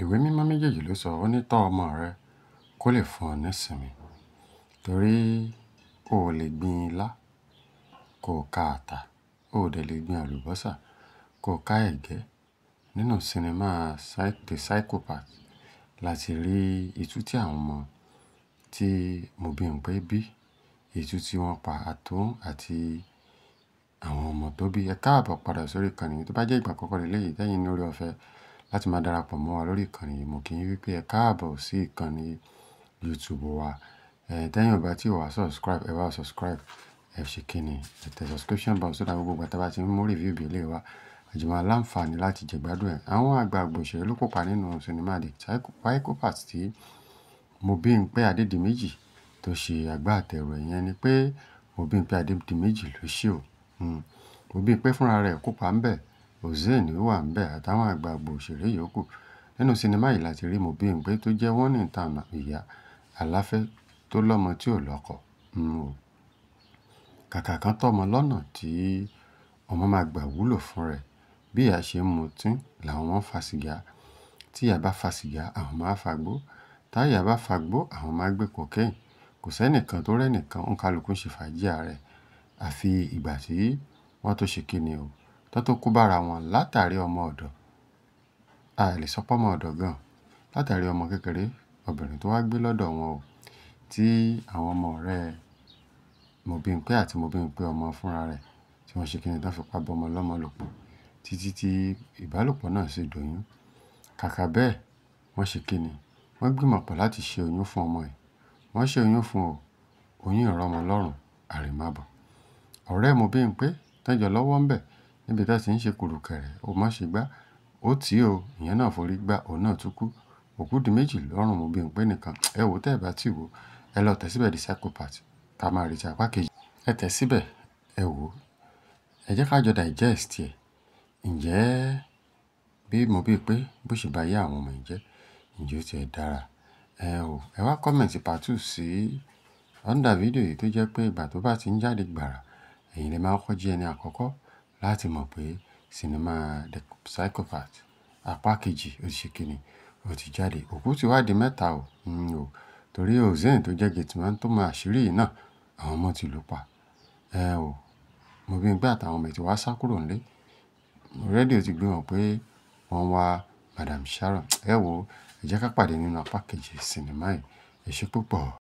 Ìwé mímọ́ méjèèjì ló sọ, ó ní tọ́ ọmọ rẹ kó lè fún ọ ní ìsinmi. Torí o ò lè gbin ilá kó ká ata, o ò dẹ̀ lè gbin àlùbọ́sà kó ká ẹ̀gẹ́. Nínú sinimá The Psychopath láti rí itú tí àwọn ọmọ tí Mobímpé bí, itú tí wọ́n pa Àtún àti àwọn ọmọ tó bí. Ẹ káàbọ̀ padà sórí ìkànnì yìí. Tó bá jẹ́ ìgbà àkọ́kọ́ lélẹ́yìí tẹ́yin ní oore ọ̀fẹ́ láti máa darapọ̀ mọ́ wa lórí ìkànnì yìí, mo kí yín wípé ẹ káàbọ̀ sí ìkànnì YouTube wa. Tẹ́yin ò bá tí wá subscribe, ẹ wá subscribe. Ẹ ṣe kíni, ẹ tẹ subscription button so that gbogbo ìgbà tí a bá ti mú review bí eléyìí wá, a jì máa láǹfààní láti jẹ gbádùn ẹ̀. Àwọn àgbààgbà òṣèré ló kópa nínú sinimá The Psychopath tí Mobímpé Adédìméjì tó ṣe agbátẹrù ẹ̀. Ìyẹn ni pé Mobímpé Adédìméjì ló ṣe o. Mobímpé fúnra rẹ̀ kópa ńbẹ̀, Hosseini wà ńbẹ̀ àtàwọn àgbààgbà òṣèré yòókù. Nínú sinimá yìí láti rí Mobímpé tó jẹ́ one in town ìyá aláfẹ́ tó lọ́mọ tí ò lọ́kọ. Kàkà kan tọ́mọ lọ́nà tí ọmọ máa gbà wúlò fún rẹ̀. Bí ìyá ṣe ń mutí làwọn ọmọ ń fa sìgá. Tí ìyá bá fa sìgá, àwọn máa fagbó. Tá ìyá bá fagbó, àwọn máa gbé cocaine. Kò sẹ́nìkan tó rẹ́nìkan, òǹkàlùkù ń ṣe fàájì ara rẹ̀. Àfi ìgbà tí wọ́n tó ṣe kíni o, tó kó bá ara wọn látàrí ọmọ ọ̀dọ̀. A lè sọ pé ọmọ ọ̀dọ̀ gan. Látàrí ọmọ kékeré, obìnrin tó wá gbé lọ́dọ̀ wọn o. Tí àwọn ọmọ ọ̀rẹ́ Mobímpé àti Mobímpé ọmọ fúnra rẹ̀ tí wọ́n ṣe kíni, tí wọ́n fipá bọ́mọ lọ́mọ lòpọ̀ títí tí ìbálòpọ̀ náà sì dòyún. Kàkà bẹ́ẹ̀, wọ́n ṣe kíni, wọ́n gbìmọ̀ pọ̀ láti ṣe oyún fún ọmọ yìí. Wọ́n ṣe oyún fún o, oyún ìrọmọ lọ́rùn, àrèmábọ̀. Ọ̀rẹ́ Mobímpé tẹ́jọ lọ́wọ́ ńbẹ̀ níbi tí wọ́n ti ń ṣe kùrùkẹrẹ, ó má ṣe gbá. Ó tì o, ìyẹn náà forí gbá, òun náà tún kú. Òkú di méjì lọ́rùn Mobímpé nìkan. Ẹ wò tẹ́ ẹ bá tí wò, ẹ lọ tẹ̀ síbẹ̀ The Psychopath ká máa retí apá kejì. Ẹ tẹ̀ síbẹ̀, ẹ wò. Ẹ jẹ́ ká jọ digest ẹ̀. Ǹjẹ́ bí Mobímpé bó ṣe bá yé àwọn ọmọ yìí jẹ́, ǹjẹ́ ó ti ẹ̀ dára? Ẹ wá comment part 2 sí under video yìí tó jẹ́ pé ìgbà tó bá ti ń jáde gbàrà, ẹ̀yin lè máa kọ́kọ́ jẹ́ ẹni àkọ́kọ́ láti mọ̀ pé sinimá The Psychopath apá kejì ó ti ṣe kíni, ó ti jáde. Òkú ti wá di mẹ́ta o. Torí Hosseini tó jẹ́ gateman tó mọ àṣírí yìí náà, àwọn ọmọ ti lù pa. Mobímpé àtàwọn ọmọ ẹ̀ ti wá sá kúrò nílé. Rédíò ti gbé wọn pé wọ́n wá Madam Sharon. Ẹ wò, ẹ jẹ́ ká pàdé nínú apá kejì sinimá yìí. Ẹ ṣé púpọ̀.